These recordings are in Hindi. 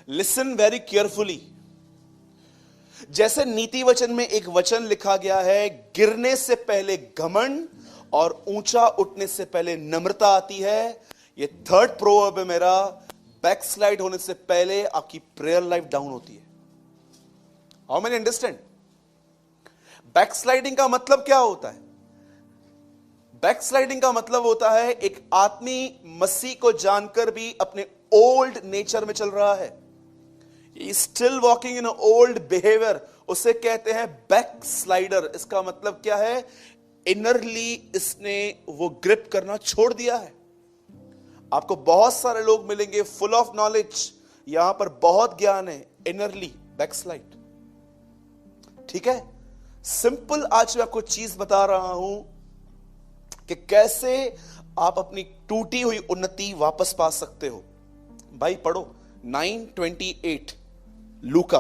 Listen very carefully. जैसे नीति वचन में एक वचन लिखा गया है, गिरने से पहले घमंड और ऊंचा उठने से पहले नम्रता आती है। ये थर्ड प्रोवर्ब है मेरा, बैकस्लाइड होने से पहले आपकी प्रेयर लाइफ डाउन होती है। How many understand? बैकस्लाइडिंग का मतलब क्या होता है? बैकस्लाइडिंग का मतलब होता है एक आदमी मसीह को जानकर भी अपने ओल्ड नेचर में चल रहा है, still walking in old behaviour, उसे कहते हैं बैकस्लाइडर। इसका मतलब क्या है? इनरली इसने वो ग्रिप करना छोड़ दिया है। आपको बहुत सारे लोग मिलेंगे फुल ऑफ नॉलेज, यहां पर बहुत ज्ञान है, इनरली बैकस्लाइड। ठीक है, सिंपल आज मैं आपको चीज बता रहा हूं कि कैसे आप अपनी टूटी हुई उन्नति वापस पा सकते हो। भाई पढ़ो 9:28 लूका।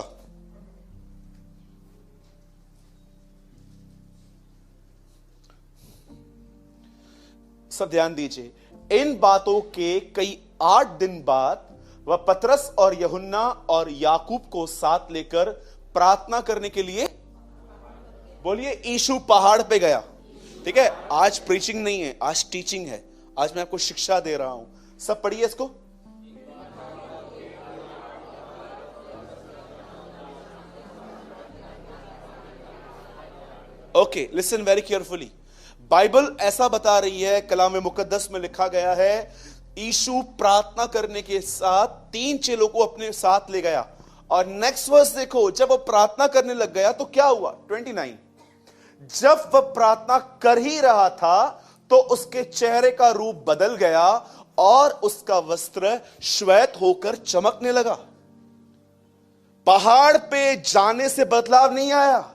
सब ध्यान दीजिए। इन बातों के कई 8 दिन बाद वह पतरस और यूहन्ना और याकूब को साथ लेकर प्रार्थना करने के लिए, बोलिए, यीशु पहाड़ पे गया। ठीक है, आज प्रीचिंग नहीं है, आज टीचिंग है। आज मैं आपको शिक्षा दे रहा हूं। सब पढ़िए इसको। Okay, listen very carefully. Bible ऐसा बता रही है, कलाम मुकद्दस में लिखा गया है, यीशु प्रार्थना करने के साथ 3 चेलों को अपने साथ ले गया। और नेक्स्ट वर्स देखो, जब वो प्रार्थना करने लग गया तो क्या हुआ? 29। जब वह प्रार्थना कर ही रहा था तो उसके चेहरे का रूप बदल गया और उसका वस्त्र श्वेत होकर चमकने लगा। पहाड़ पे जाने से बदलाव नहीं आया।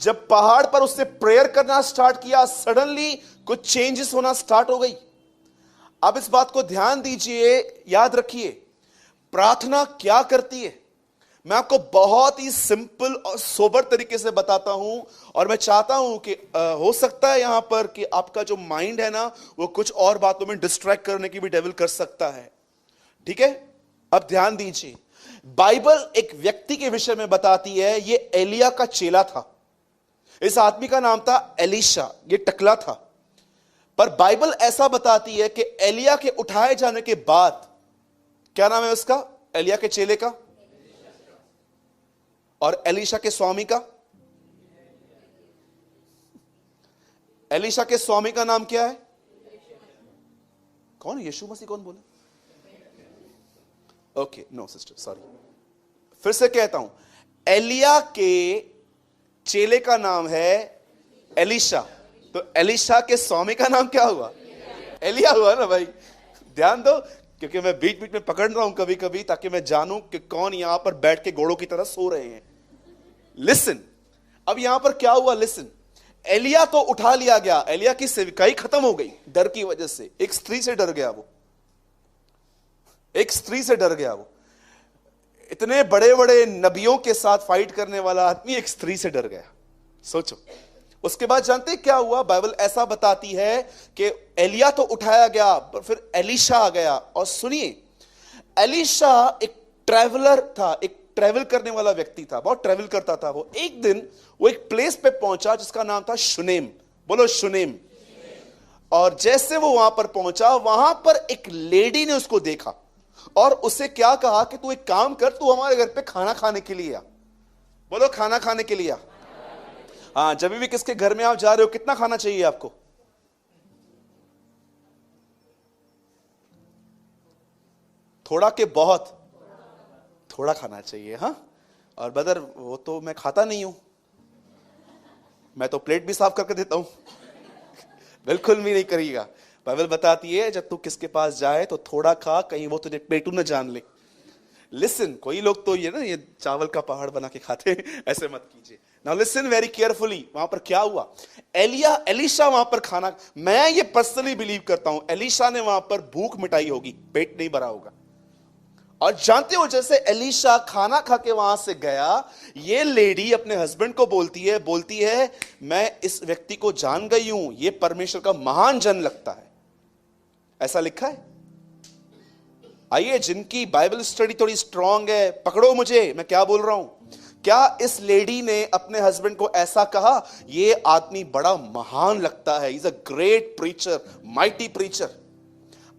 जब पहाड़ पर उसने प्रेयर करना स्टार्ट किया, सडनली कुछ चेंजेस होना स्टार्ट हो गई। अब इस बात को ध्यान दीजिए, याद रखिए, प्रार्थना क्या करती है। मैं आपको बहुत ही सिंपल और सोबर तरीके से बताता हूं, और मैं चाहता हूं कि हो सकता है यहां पर कि आपका जो माइंड है ना, वो कुछ और बातों में डिस्ट्रैक्ट करने की भी डेविल कर सकता है। ठीक है, अब ध्यान दीजिए। बाइबल एक व्यक्ति के विषय में बताती है। ये एलिया का चेला था। इस आदमी का नाम था एलीशा। ये टकला था, पर बाइबल ऐसा बताती है कि एलिया के उठाए जाने के बाद, क्या नाम है उसका? एलिया के चेले का और एलीशा के स्वामी का। एलीशा के स्वामी का नाम क्या है? कौन? यीशु मसीह। कौन बोला? Okay, no sister, sorry. फिर से कहता हूं, एलिया के चेले का नाम है एलीशा। तो एलीशा के स्वामी का नाम क्या हुआ? एलिया हुआ ना भाई। ध्यान दो, क्योंकि मैं बीच बीच में पकड़ रहा हूं कभी कभी, ताकि मैं जानूं कि कौन यहां पर बैठ के घोड़ों की तरह सो रहे हैं। लिसन, अब यहां पर क्या हुआ? लिसन, एलिया तो उठा लिया गया, एलिया की सेविकाई खत्म हो गई डर की वजह से। एक स्त्री से डर गया वो, एक स्त्री से डर गया वो। इतने बड़े बड़े नबियों के साथ फाइट करने वाला आदमी एक स्त्री से डर गया। सोचो, उसके बाद जानते क्या हुआ? बाइबल ऐसा बताती है कि एलिया तो उठाया गया, पर फिर एलीशा आ गया। और सुनिए, एलीशा एक ट्रैवलर था, एक ट्रैवल करने वाला व्यक्ति था, बहुत ट्रैवल करता था वो। एक दिन वो एक प्लेस पे पहुंचा जिसका नाम था शुनेम। बोलो शुनेम। और जैसे वो वहां पर पहुंचा, वहां पर एक लेडी ने उसको देखा और उसे क्या कहा कि तू एक काम कर, तू हमारे घर पे खाना खाने के लिए आ। बोलो खाना खाने के लिए आ। हाँ, जब भी किसके घर में आप जा रहे हो, कितना खाना चाहिए आपको? थोड़ा के बहुत? थोड़ा खाना चाहिए। हाँ, और ब्रदर वो तो मैं खाता नहीं हूं, मैं तो प्लेट भी साफ करके देता हूं। बिल्कुल भी नहीं करिएगा। बाइबल बताती है जब तू किसके पास जाए तो थोड़ा खा, कहीं वो तुझे पेटू न जान ले। लिसन, कोई लोग तो ये ना, ये चावल का पहाड़ बना के खाते हैं, ऐसे मत कीजिए। Now listen very carefully. वहां पर क्या हुआ? एलीशा वहां पर खाना, मैं ये पर्सनली बिलीव करता हूं, एलीशा ने वहां पर भूख मिटाई होगी, पेट नहीं भरा होगा। और जानते हो, जैसे एलीशा खाना खा के वहां से गया, ये लेडी अपने हस्बैंड को बोलती है मैं इस व्यक्ति को जान गई हूं, ये परमेश्वर का महान जन लगता है। ऐसा लिखा है। आइए, जिनकी बाइबल स्टडी थोड़ी स्ट्रांग है, पकड़ो मुझे, मैं क्या बोल रहा हूं। क्या इस लेडी ने अपने हस्बैंड को ऐसा कहा, ये आदमी बड़ा महान लगता है, is a great preacher, mighty preacher?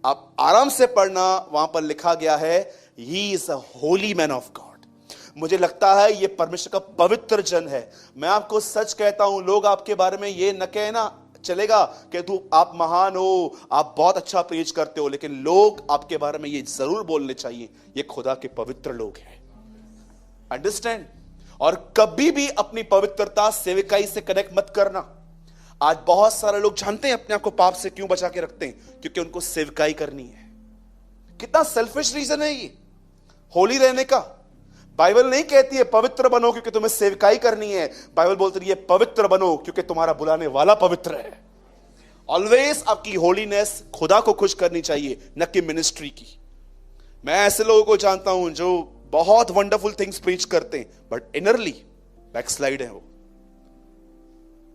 आप आराम से पढ़ना, वहां पर लिखा गया है he is a Holi man of God. मुझे लगता है ये परमेश्वर का पवित्र जन है। मैं आपको सच कहता हूं, लोग आपके बारे में ये न कहना चलेगा कि आप महान हो, आप बहुत अच्छा प्रीच करते हो, लेकिन लोग आपके बारे में ये जरूर बोलने चाहिए, ये खुदा के पवित्र लोग हैं। अंडरस्टैंड? और कभी भी अपनी पवित्रता सेवकाई से कनेक्ट मत करना। आज बहुत सारे लोग जानते हैं अपने आप को पाप से क्यों बचा के रखते हैं, क्योंकि उनको सेवकाई करनी है। कितना सेल्फिश रीजन है ये होली रहने का। बाइबल नहीं कहती है पवित्र बनो क्योंकि तुम्हें सेवकाई करनी है, बाइबल बोलती है पवित्र बनो क्योंकि तुम्हारा बुलाने वाला पवित्र है। ऑलवेज आपकी होलीनेस खुदा को खुश करनी चाहिए, न कि मिनिस्ट्री की। मैं ऐसे लोगों को जानता हूं जो बहुत वंडरफुल थिंग्स प्रीच करते हैं, बट इनरली बैकस्लाइड है वो।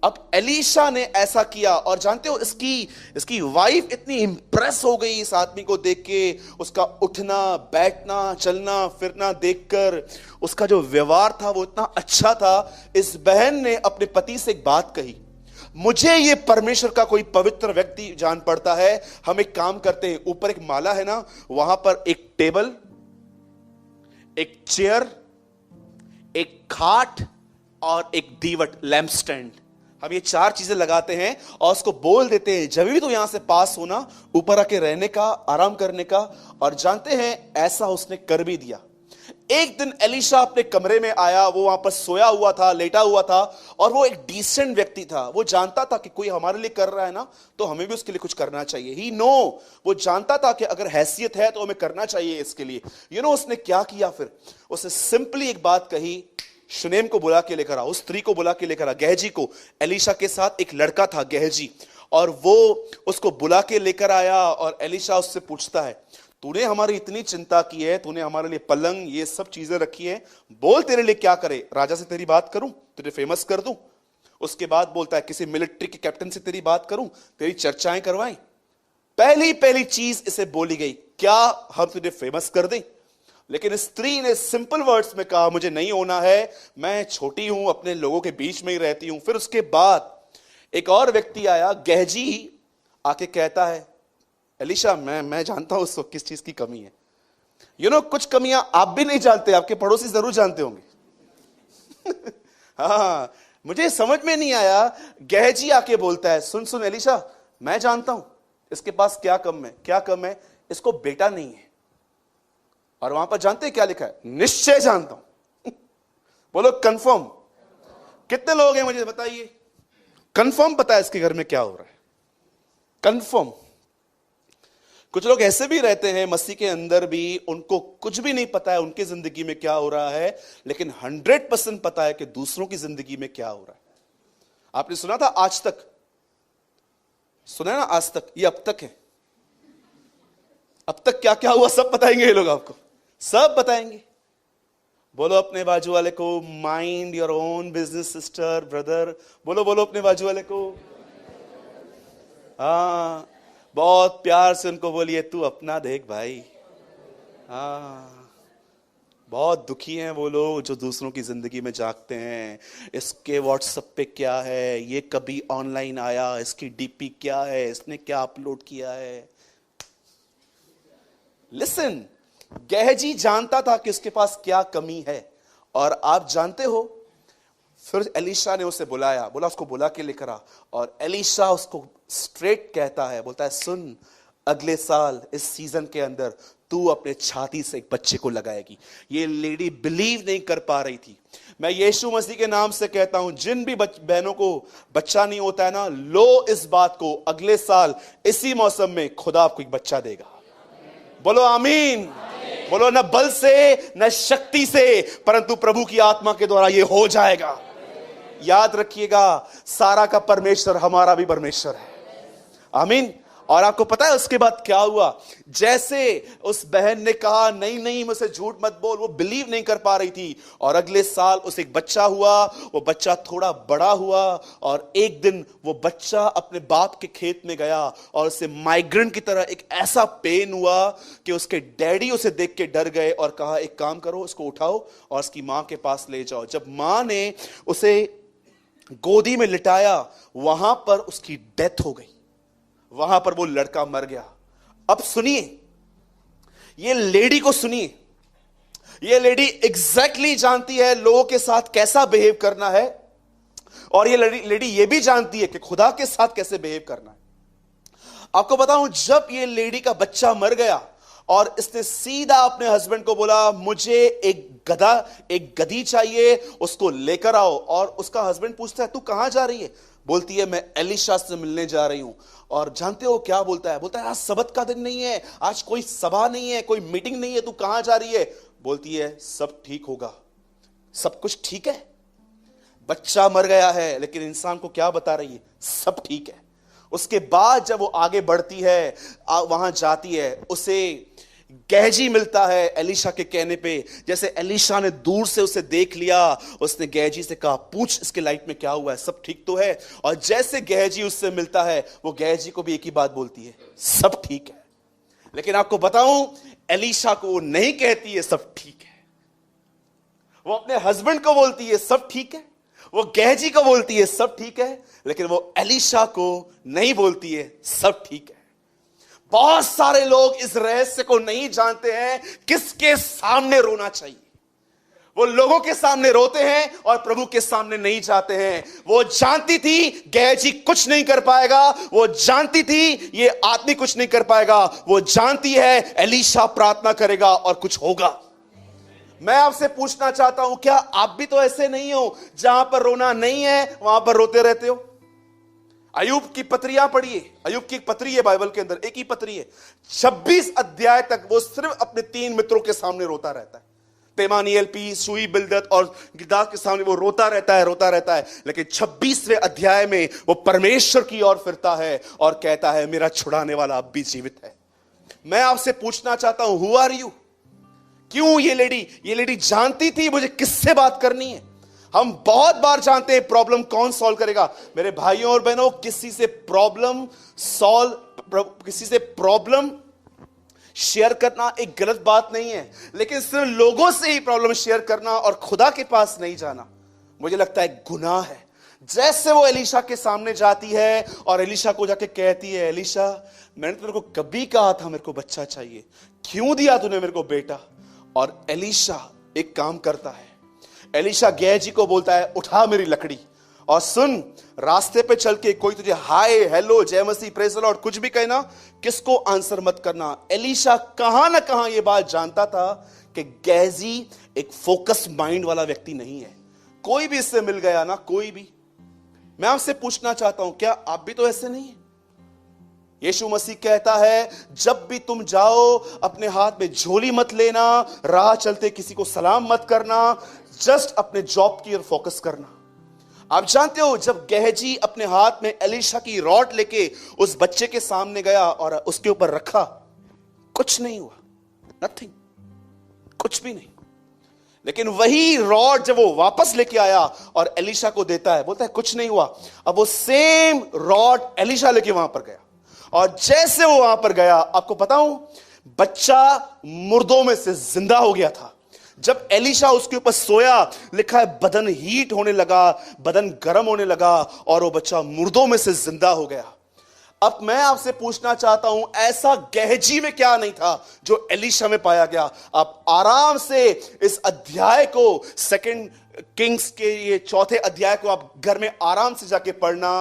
अब एलीशा ने ऐसा किया, और जानते हो इसकी वाइफ इतनी इंप्रेस हो गई इस आदमी को देख के, उसका उठना बैठना चलना फिरना देखकर, उसका जो व्यवहार था वो इतना अच्छा था। इस बहन ने अपने पति से एक बात कही, मुझे ये परमेश्वर का कोई पवित्र व्यक्ति जान पड़ता है, हम एक काम करते हैं, ऊपर एक माला है ना, वहां पर एक टेबल, एक चेयर, एक खाट और एक दीवट लैंप स्टैंड, हम ये 4 चीजें लगाते हैं और उसको बोल देते हैं जब भी तो यहां से पास होना, ऊपर आके रहने का, आराम करने का। और जानते हैं ऐसा उसने कर भी दिया। एक दिन एलीशा अपने कमरे में आया, वो वहां पर सोया हुआ था, लेटा हुआ था, और वो एक डिसेंट व्यक्ति था। वो जानता था कि कोई हमारे लिए कर रहा है ना, तो हमें भी उसके लिए कुछ करना चाहिए। ही नो, वो जानता था कि अगर हैसियत है तो हमें करना चाहिए इसके लिए। उसने क्या किया फिर? उसने सिंपली एक बात कही, शुनेम को बुला के लेकर आ, उस स्त्री को बुला के लेकर आ, गेहजी को। एलीशा के साथ एक लड़का था गेहजी, और वो उसको बुला के लेकर आया, और एलीशा उससे पूछता है, तूने हमारी इतनी चिंता की है, तूने हमारे लिए पलंग ये सब चीजें रखी है, बोल तेरे लिए क्या करे? राजा से तेरी बात करूं, तुझे फेमस कर दूं? उसके बाद बोलता है किसी मिलिट्री के कैप्टन से तेरी बात करूं, तेरी चर्चाएं करवाएं? पहली चीज इसे बोली गई, क्या हम तुझे फेमस कर दें? लेकिन स्त्री ने सिंपल वर्ड्स में कहा, मुझे नहीं होना है, मैं छोटी हूं, अपने लोगों के बीच में ही रहती हूं। फिर उसके बाद एक और व्यक्ति आया, गेहजी, आके कहता है, एलीशा मैं जानता हूं उसको किस चीज की कमी है। कुछ कमियां आप भी नहीं जानते, आपके पड़ोसी जरूर जानते होंगे। हाँ, मुझे समझ में नहीं आया। गेहजी आके बोलता है, सुन एलीशा, मैं जानता हूं इसके पास क्या कम है, इसको बेटा नहीं है। और वहां पर जानते हैं क्या लिखा है? निश्चय जानता हूं। बोलो कंफर्म। कितने लोग हैं मुझे बताइए, कंफर्म पता है इसके घर में क्या हो रहा है? कंफर्म। कुछ लोग ऐसे भी रहते हैं मसीह के अंदर भी, उनको कुछ भी नहीं पता है उनकी जिंदगी में क्या हो रहा है, लेकिन 100% पता है कि दूसरों की जिंदगी में क्या हो रहा है। आपने सुना था आज तक? सुना है ना आज तक? ये अब तक है। अब तक क्या क्या हुआ सब बताएंगे ये लोग, आपको सब बताएंगे। बोलो अपने बाजू वाले को, mind your own business sister brother. बोलो अपने बाजू वाले को। हाँ, बहुत प्यार से उनको बोलिए, तू अपना देख भाई। हाँ, बहुत दुखी हैं वो लोग जो दूसरों की जिंदगी में जागते हैं। इसके व्हाट्सएप पे क्या है, ये कभी ऑनलाइन आया, इसकी डीपी क्या है, इसने क्या अपलोड किया है। लिसन, गेहजी जानता था कि उसके पास क्या कमी है, और आप जानते हो फिर एलीशा ने उसे बुलाया, बोला उसको बुला के लेकर आ। और एलीशा उसको स्ट्रेट कहता है, बोलता है, सुन, अगले साल इस सीजन के अंदर तू अपने छाती से एक बच्चे को लगाएगी। ये लेडी बिलीव नहीं कर पा रही थी। मैं यीशु मसीह के नाम से कहता हूं, जिन भी बहनों को बच्चा नहीं होता है ना, लो इस बात को, अगले साल इसी मौसम में खुदा आपको एक बच्चा देगा। बोलो आमीन। बोलो, न बल से न शक्ति से, परंतु प्रभु की आत्मा के द्वारा ये हो जाएगा। याद रखिएगा, सारा का परमेश्वर हमारा भी परमेश्वर है। आमीन। और आपको पता है उसके बाद क्या हुआ? जैसे उस बहन ने कहा नहीं नहीं मुझसे झूठ मत बोल, वो बिलीव नहीं कर पा रही थी। और अगले साल उसे एक बच्चा हुआ, वो बच्चा थोड़ा बड़ा हुआ और एक दिन वो बच्चा अपने बाप के खेत में गया और उसे माइग्रेंट की तरह एक ऐसा पेन हुआ कि उसके डैडी उसे देख के डर गए और कहा एक काम करो, उसको उठाओ और उसकी मां के पास ले जाओ। जब मां ने उसे गोदी में लिटाया, वहां पर उसकी डेथ हो गई, वहां पर वो लड़का मर गया। अब सुनिए, ये लेडी को सुनिए, ये लेडी एग्जैक्टली जानती है लोगों के साथ कैसा बिहेव करना है, और ये लेडी ये भी जानती है कि खुदा के साथ कैसे बिहेव करना है। आपको बताऊं, जब ये लेडी का बच्चा मर गया और इसने सीधा अपने हस्बैंड को बोला मुझे एक गधी चाहिए, उसको लेकर आओ। और उसका हस्बैंड पूछता है तू कहां जा रही है? बोलती है मैं एलिशा से मिलने जा रही हूं। और जानते हो क्या बोलता है? बोलता है आज सबत का दिन नहीं है, आज कोई सभा नहीं है, कोई मीटिंग नहीं है, तू कहां जा रही है? बोलती है सब ठीक होगा, सब कुछ ठीक है। बच्चा मर गया है लेकिन इंसान को क्या बता रही है? सब ठीक है। उसके बाद जब वो आगे बढ़ती है, वहां जाती है, उसे गेहजी मिलता है एलिशा के कहने पे। जैसे एलिशा ने दूर से उसे देख लिया, उसने गेहजी से कहा पूछ इसके लाइफ में क्या हुआ है, सब ठीक तो है? और जैसे गेहजी उससे मिलता है, वो गेहजी को भी एक ही बात बोलती है, सब ठीक है। लेकिन आपको बताऊं, एलिशा को वो नहीं कहती है सब ठीक है, वो अपने हस्बैंड को बोलती है सब ठीक है, वो गेहजी को बोलती है सब ठीक है, लेकिन वो एलिशा को नहीं बोलती है सब ठीक है। बहुत सारे लोग इस रहस्य को नहीं जानते हैं किसके सामने रोना चाहिए। वो लोगों के सामने रोते हैं और प्रभु के सामने नहीं जाते हैं। वो जानती थी गेहजी कुछ नहीं कर पाएगा, वो जानती थी ये आदमी कुछ नहीं कर पाएगा, वो जानती है एलिशा प्रार्थना करेगा और कुछ होगा। मैं आपसे पूछना चाहता हूं, क्या आप भी तो ऐसे नहीं हो जहां पर रोना नहीं है वहां पर रोते रहते हो? अय्यूब की पत्रियां पढ़िए, अय्यूब की एक पत्री है बाइबल के अंदर, एक ही पत्री है, 26 अध्याय तक वो सिर्फ अपने 3 मित्रों के सामने रोता रहता है, तेमानी, एलपी, सुई, बिल्दत और गिदाद के सामने वो रोता रहता है। लेकिन 26वें अध्याय में वो परमेश्वर की ओर फिरता है और कहता है मेरा छुड़ाने वाला अब भी जीवित है। मैं आपसे पूछना चाहता हूं, हु आर यू? क्यों ये लेडी जानती थी मुझे किससे बात करनी है। हम बहुत बार जानते हैं प्रॉब्लम कौन सॉल्व करेगा। मेरे भाइयों और बहनों, किसी से प्रॉब्लम शेयर करना एक गलत बात नहीं है, लेकिन सिर्फ लोगों से ही प्रॉब्लम शेयर करना और खुदा के पास नहीं जाना, मुझे लगता है गुनाह है। जैसे वो एलिशा के सामने जाती है और एलिशा को जाके कहती है एलिशा मैंने तेरे को कभी कहा था मेरे को बच्चा चाहिए, क्यों दिया तूने मेरे को बेटा? और एलिशा एक काम करता है, एलिशा गेहजी को बोलता है उठा मेरी लकड़ी और सुन, रास्ते पे चल के कोई तुझे हाय हेलो जय मसीह प्रेज द लॉर्ड कुछ भी कहना, किसको आंसर मत करना। एलिशा कहां ना कहां यह बात जानता था कि गेहजी एक फोकस माइंड वाला व्यक्ति नहीं है। कोई भी इससे मिल गया ना, कोई भी। मैं आपसे पूछना चाहता हूं, क्या आप भी तो ऐसे नहीं है? यीशु मसीह कहता है जब भी तुम जाओ अपने हाथ में झोली मत लेना, राह चलते किसी को सलाम मत करना, जस्ट अपने जॉब की ओर फोकस करना। आप जानते हो जब गेहजी अपने हाथ में एलिशा की रॉड लेके उस बच्चे के सामने गया और उसके ऊपर रखा, कुछ नहीं हुआ, नथिंग, कुछ भी नहीं। लेकिन वही रॉड जब वो वापस लेके आया और एलिशा को देता है, बोलता है कुछ नहीं हुआ। अब वो सेम रॉड एलिशा लेके वहां पर गया और जैसे वो वहां पर गया, आपको बताऊं, बच्चा मुर्दों में से जिंदा हो गया था। जब एलिशा उसके ऊपर सोया, लिखा है बदन हीट होने लगा, बदन गर्म होने लगा और वो बच्चा मुर्दों में से जिंदा हो गया। अब मैं आपसे पूछना चाहता हूं, ऐसा गेहजी में क्या नहीं था जो एलिशा में पाया गया? आप आराम से इस अध्याय को, 2 किंग्स के ये 4थे अध्याय को आप घर में आराम से जाके पढ़ना।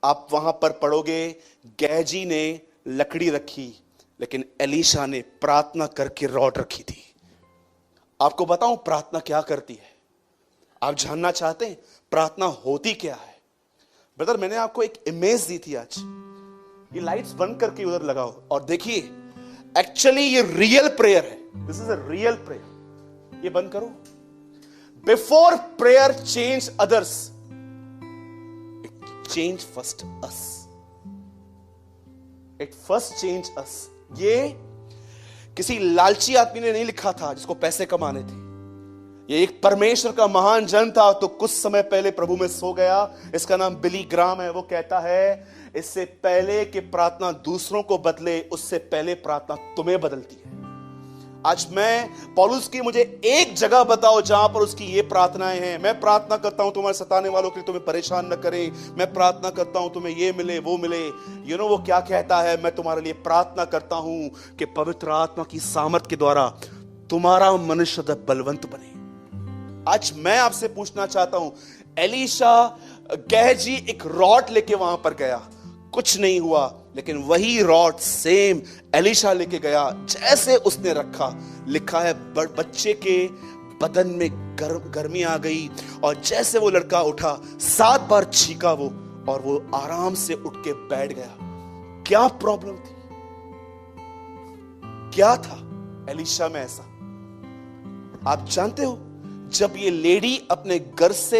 आप वहां पर पढ़ोगे, गेहजी ने लकड़ी रखी लेकिन एलिशा ने प्रार्थना करके रॉड रखी थी। आपको बताऊं प्रार्थना क्या करती है? आप जानना चाहते हैं प्रार्थना होती क्या है? ब्रदर, मैंने आपको एक इमेज दी थी आज, ये लाइट्स बंद करके उधर लगाओ और देखिए, एक्चुअली ये रियल प्रेयर है। This is a real prayer. ये बंद करो। Before prayer change others, change first us. It first change us. ये किसी लालची आदमी ने नहीं लिखा था जिसको पैसे कमाने थे। ये एक परमेश्वर का महान जन था, तो कुछ समय पहले प्रभु में सो गया। इसका नाम बिली ग्राम है। वो कहता है, इससे पहले कि प्रार्थना दूसरों को बदले, उससे पहले प्रार्थना तुम्हें बदलती है। आज मैं पौलुस की मुझे एक जगह बताओ जहां पर उसकी ये प्रार्थनाएं हैं, मैं प्रार्थना करता हूं तुम्हारे सताने वालों के लिए तुम्हें परेशान न करें, मैं प्रार्थना करता हूं तुम्हें ये मिले वो मिले। वो क्या कहता है, मैं तुम्हारे लिए प्रार्थना करता हूं कि पवित्र आत्मा की सामर्थ के द्वारा तुम्हारा मनुष्य बलवंत बने। आज मैं आपसे पूछना चाहता हूं, एलीशा गेहजी एक रॉड लेके वहां पर गया, कुछ नहीं हुआ, लेकिन वही रॉड सेम एलीशा लेके गया, जैसे उसने रखा, लिखा है बच्चे के बदन में गर्मी आ गई, और जैसे वो लड़का उठा 7 बार छींका वो, और वो आराम से उठ के बैठ गया। क्या प्रॉब्लम थी, क्या था एलीशा में ऐसा? आप जानते हो, जब ये लेडी अपने घर से